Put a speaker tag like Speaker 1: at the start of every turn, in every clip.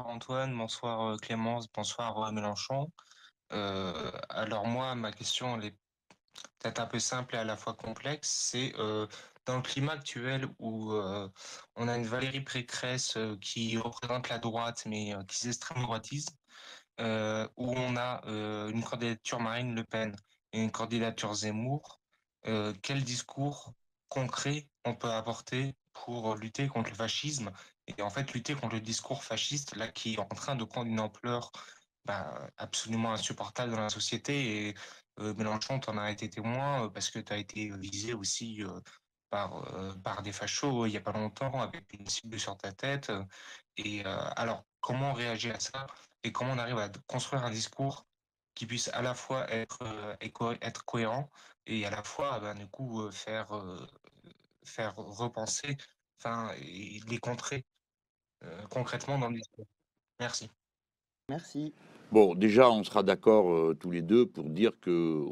Speaker 1: Antoine, bonsoir Clémence, bonsoir Mélenchon. Alors moi, ma question, elle est peut-être un peu simple et à la fois complexe. C'est dans le climat actuel où on a une Valérie Pécresse qui représente la droite, mais qui s'extrême droitise, où on a une candidature Marine Le Pen et une candidature Zemmour, quel discours concret on peut apporter pour lutter contre le fascisme et en fait lutter contre le discours fasciste là qui est en train de prendre une ampleur absolument insupportable dans la société et Mélenchon, t'en as été témoin parce que tu as été visé aussi par des fachos il y a pas longtemps avec une cible sur ta tête. Alors, comment on réagit à ça et comment on arrive à construire un discours qui puisse à la fois être cohérent et à la fois, ben, du coup, faire repenser, enfin, et les contrer concrètement dans le discours. Merci.
Speaker 2: Merci.
Speaker 3: Bon, déjà, on sera d'accord tous les deux pour dire que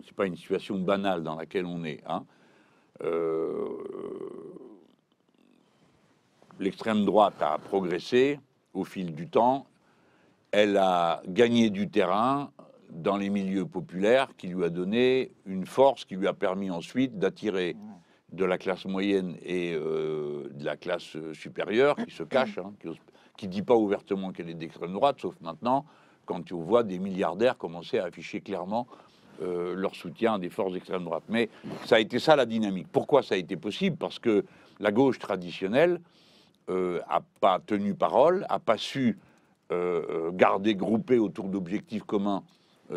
Speaker 3: c'est pas une situation banale dans laquelle on est. Hein. Euh, L'extrême droite a progressé au fil du temps. Elle a gagné du terrain dans les milieux populaires, qui lui a donné une force qui lui a permis ensuite d'attirer de la classe moyenne et de la classe supérieure, qui se cache, hein, qui dit pas ouvertement qu'elle est d'extrême droite, sauf maintenant, quand on voit des milliardaires commencer à afficher clairement leur soutien à des forces d'extrême droite. Mais ça a été ça la dynamique. Pourquoi ça a été possible? Parce que la gauche traditionnelle a pas tenu parole, a pas su garder groupés autour d'objectifs communs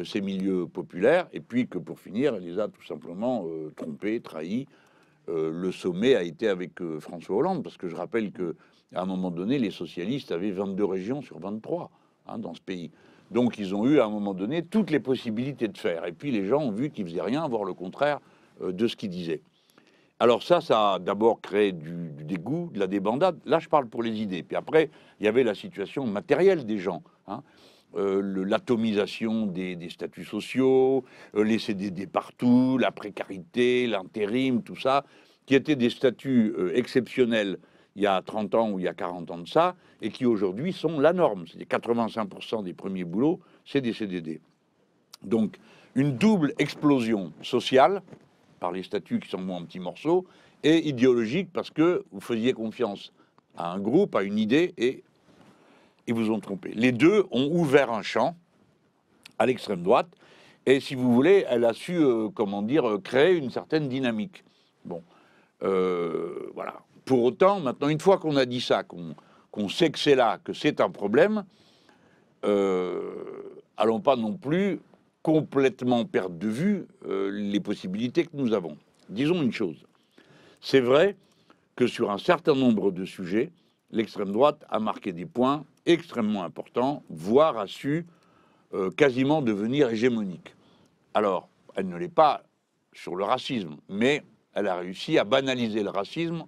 Speaker 3: ces milieux populaires, et puis que pour finir, elle les a tout simplement trompés, trahis. Le sommet a été avec François Hollande, parce que je rappelle que à un moment donné, les socialistes avaient 22 régions sur 23 hein, dans ce pays. Donc ils ont eu à un moment donné toutes les possibilités de faire. Et puis les gens ont vu qu'ils faisaient rien, voire le contraire de ce qu'ils disaient. Alors ça a d'abord créé du dégoût, de la débandade. Là, je parle pour les idées. Puis après, il y avait la situation matérielle des gens. Hein. L'atomisation des statuts sociaux, les CDD partout, la précarité, l'intérim, tout ça, qui étaient des statuts exceptionnels il y a 30 ans ou il y a 40 ans de ça, et qui aujourd'hui sont la norme. C'est 85% des premiers boulots, c'est des CDD. Donc, une double explosion sociale, par les statuts qui sont moins en petits morceaux, et idéologique, parce que vous faisiez confiance à un groupe, à une idée, et ils vous ont trompé. Les deux ont ouvert un champ à l'extrême droite, et si vous voulez, elle a su, créer une certaine dynamique. Bon, voilà. Pour autant, maintenant, une fois qu'on a dit ça, qu'on sait que c'est là, que c'est un problème, allons pas non plus complètement perdre de vue les possibilités que nous avons. Disons une chose, c'est vrai que sur un certain nombre de sujets, l'extrême droite a marqué des points extrêmement importants, voire a su quasiment devenir hégémonique. Alors, elle ne l'est pas sur le racisme, mais elle a réussi à banaliser le racisme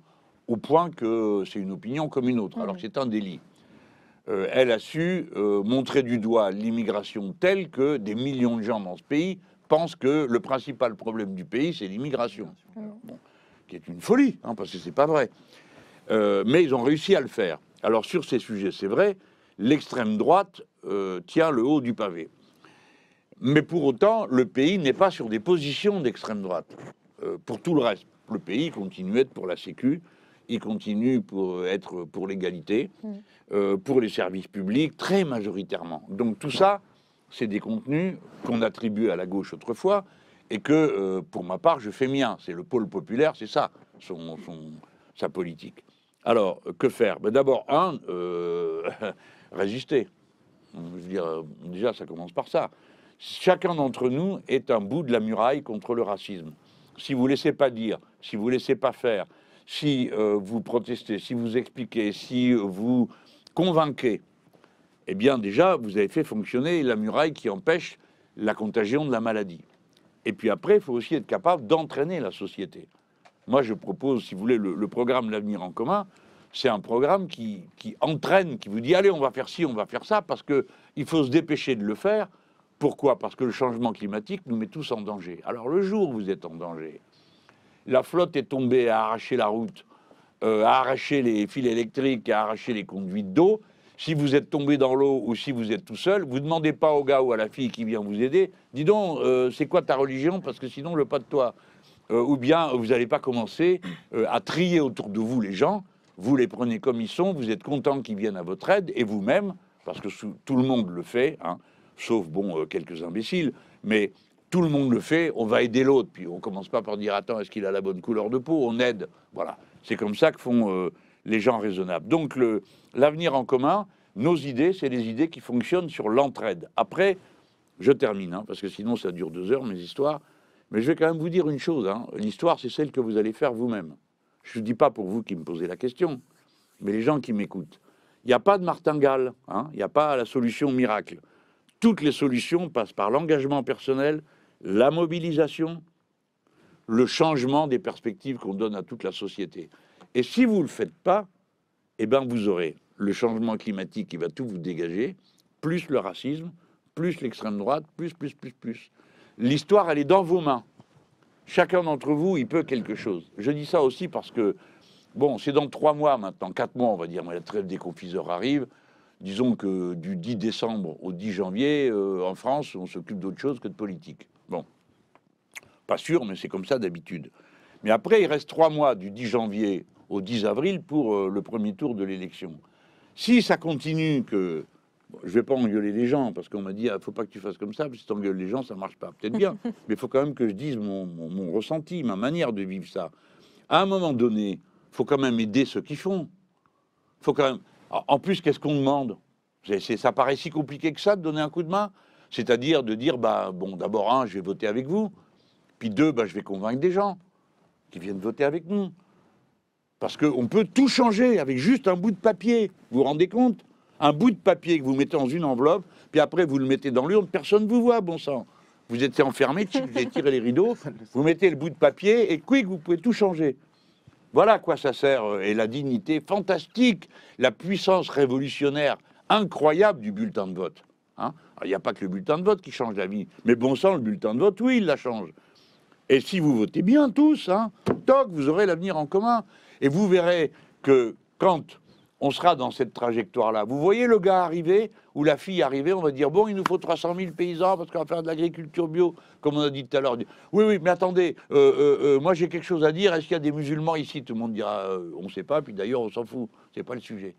Speaker 3: au point que c'est une opinion comme une autre, alors que c'est un délit. Elle a su montrer du doigt l'immigration telle que des millions de gens dans ce pays pensent que le principal problème du pays, c'est l'immigration. Bon, qui est une folie, hein, parce que c'est pas vrai. Mais ils ont réussi à le faire. Alors sur ces sujets, c'est vrai, l'extrême droite tient le haut du pavé. Mais pour autant, le pays n'est pas sur des positions d'extrême droite. Pour tout le reste, le pays continue à être pour la Sécu, il continue pour être pour l'égalité, pour les services publics, très majoritairement. Donc tout ça, c'est des contenus qu'on attribuait à la gauche autrefois, et que, pour ma part, je fais mien. C'est le pôle populaire, c'est ça, sa politique. Alors, que faire? Ben d'abord, résister. Je veux dire, déjà, ça commence par ça. Chacun d'entre nous est un bout de la muraille contre le racisme. Si vous ne laissez pas dire, si vous ne laissez pas faire, si vous protestez, si vous expliquez, si vous convainquez, eh bien déjà, vous avez fait fonctionner la muraille qui empêche la contagion de la maladie. Et puis après, il faut aussi être capable d'entraîner la société. Moi, je propose, si vous voulez, le programme L'Avenir en commun, c'est un programme qui entraîne, qui vous dit, allez, on va faire ci, on va faire ça, parce qu'il faut se dépêcher de le faire. Pourquoi? Parce que le changement climatique nous met tous en danger. Alors le jour où vous êtes en danger, la flotte est tombée à arracher la route, à arracher les fils électriques, à arracher les conduites d'eau, Si vous êtes tombé dans l'eau ou si vous êtes tout seul, vous ne demandez pas au gars ou à la fille qui vient vous aider, dis donc, c'est quoi ta religion, parce que sinon, je veux pas de toi. Ou bien, vous n'allez pas commencer à trier autour de vous les gens, vous les prenez comme ils sont, vous êtes content qu'ils viennent à votre aide, et vous-même, parce que tout le monde le fait, hein, sauf, bon, quelques imbéciles, mais tout le monde le fait, on va aider l'autre, puis on commence pas par dire, attends, est-ce qu'il a la bonne couleur de peau, on aide, voilà. C'est comme ça que font les gens raisonnables. Donc, l'avenir en commun, nos idées, c'est les idées qui fonctionnent sur l'entraide. Après, je termine, hein, parce que sinon ça dure 2 heures, mes histoires, mais je vais quand même vous dire une chose, hein, l'histoire, c'est celle que vous allez faire vous-même. Je ne dis pas pour vous qui me posez la question, mais les gens qui m'écoutent. Il n'y a pas de martingale, hein, il n'y a pas la solution miracle. Toutes les solutions passent par l'engagement personnel, la mobilisation, le changement des perspectives qu'on donne à toute la société. Et si vous ne le faites pas, eh ben vous aurez le changement climatique qui va tout vous dégager, plus le racisme, plus l'extrême droite, plus. L'histoire, elle est dans vos mains. Chacun d'entre vous, il peut quelque chose. Je dis ça aussi parce que, bon, c'est dans 3 mois maintenant, 4 mois, on va dire, mais la trêve des confiseurs arrive. Disons que du 10 décembre au 10 janvier, en France, on s'occupe d'autre chose que de politique. Bon, pas sûr, mais c'est comme ça d'habitude. Mais après, il reste 3 mois, du 10 janvier au 10 avril, pour le premier tour de l'élection. Si ça continue que... Bon, je ne vais pas engueuler les gens, parce qu'on m'a dit, faut pas que tu fasses comme ça, parce que si tu engueules les gens, ça ne marche pas. Peut-être bien, mais il faut quand même que je dise mon ressenti, ma manière de vivre ça. À un moment donné, il faut quand même aider ceux qui font. Faut quand même... En plus, qu'est-ce qu'on demande? Ça paraît si compliqué que ça, de donner un coup de main? C'est-à-dire de dire, bah, bon, d'abord, 1, je vais voter avec vous, puis 2, bah, je vais convaincre des gens qui viennent voter avec nous. Parce qu'on peut tout changer avec juste un bout de papier. Vous vous rendez compte? Un bout de papier que vous mettez dans une enveloppe, puis après vous le mettez dans l'urne, personne ne vous voit, bon sang. Vous êtes enfermé, vous avez tiré les rideaux, vous mettez le bout de papier et quick, vous pouvez tout changer. Voilà à quoi ça sert, et la dignité fantastique, la puissance révolutionnaire incroyable du bulletin de vote. Hein, il n'y a pas que le bulletin de vote qui change la vie, mais bon sang, le bulletin de vote, oui, il la change. Et si vous votez bien tous, hein, toc, vous aurez l'avenir en commun. Et vous verrez que quand on sera dans cette trajectoire-là, vous voyez le gars arriver ou la fille arriver, on va dire, bon, il nous faut 300 000 paysans parce qu'on va faire de l'agriculture bio, comme on a dit tout à l'heure. Oui, mais attendez, moi j'ai quelque chose à dire, est-ce qu'il y a des musulmans ici? Tout le monde dira, on ne sait pas, puis d'ailleurs on s'en fout, c'est pas le sujet.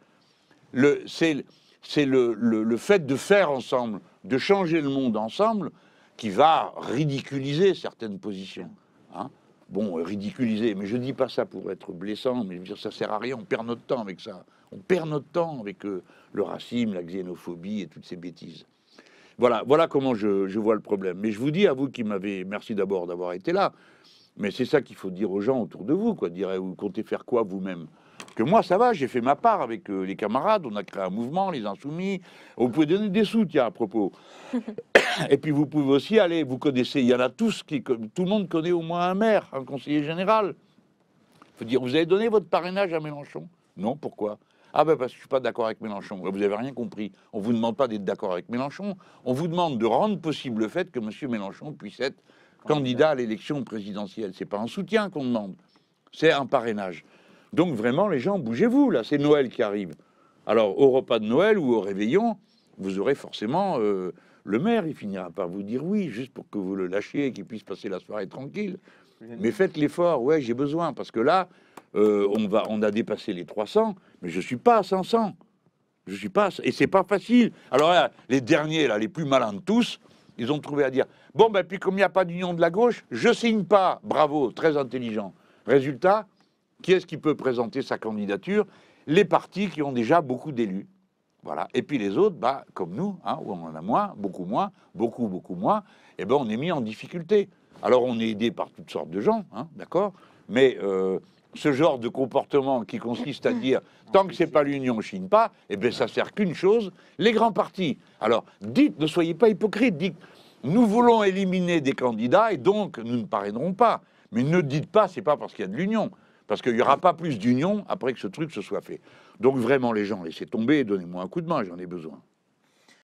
Speaker 3: C'est le fait de faire ensemble, de changer le monde ensemble, qui va ridiculiser certaines positions. Hein, bon, ridiculiser, mais je dis pas ça pour être blessant, mais je veux dire, ça sert à rien, on perd notre temps avec ça. On perd notre temps avec le racisme, la xénophobie et toutes ces bêtises. Voilà comment je vois le problème. Mais je vous dis à vous qui m'avez... Merci d'abord d'avoir été là. Mais c'est ça qu'il faut dire aux gens autour de vous, quoi. Dire, vous comptez faire quoi vous-même? Que moi, ça va, j'ai fait ma part avec les camarades, on a créé un mouvement, les Insoumis. Vous pouvez donner des sous, tiens, à propos. Et puis vous pouvez aussi aller, vous connaissez, il y en a tous, tout le monde connaît au moins un maire, un conseiller général. Il faut dire, vous avez donné votre parrainage à Mélenchon? Non, pourquoi? Ah ben parce que je suis pas d'accord avec Mélenchon. Vous avez rien compris. On vous demande pas d'être d'accord avec Mélenchon. On vous demande de rendre possible le fait que Monsieur Mélenchon puisse être candidat à l'élection présidentielle. C'est pas un soutien qu'on demande, c'est un parrainage. Donc vraiment, les gens, bougez-vous là. C'est Noël qui arrive. Alors au repas de Noël ou au réveillon, vous aurez forcément le maire. Il finira par vous dire oui, juste pour que vous le lâchiez et qu'il puisse passer la soirée tranquille. Mais faites l'effort. Ouais, j'ai besoin parce que là. On a dépassé les 300, mais je suis pas à 500. Je suis pas, et c'est pas facile. Alors là, les derniers, là, les plus malins de tous, ils ont trouvé à dire bon, ben puis comme il n'y a pas d'union de la gauche, je signe pas. Bravo, très intelligent. Résultat, qui est-ce qui peut présenter sa candidature? Les partis qui ont déjà beaucoup d'élus. Voilà. Et puis les autres, bah, comme nous, hein, où on en a moins, beaucoup moins, beaucoup moins, et ben on est mis en difficulté. Alors on est aidé par toutes sortes de gens, hein, d'accord, mais ce genre de comportement qui consiste à dire tant que c'est pas l'union, on chine pas, et bien ça sert qu'une chose, les grands partis. Alors dites, ne soyez pas hypocrites, dites nous voulons éliminer des candidats et donc nous ne parrainerons pas. Mais ne dites pas c'est pas parce qu'il y a de l'union, parce qu'il n'y aura pas plus d'union après que ce truc se soit fait. Donc vraiment les gens, laissez tomber et donnez-moi un coup de main, j'en ai besoin.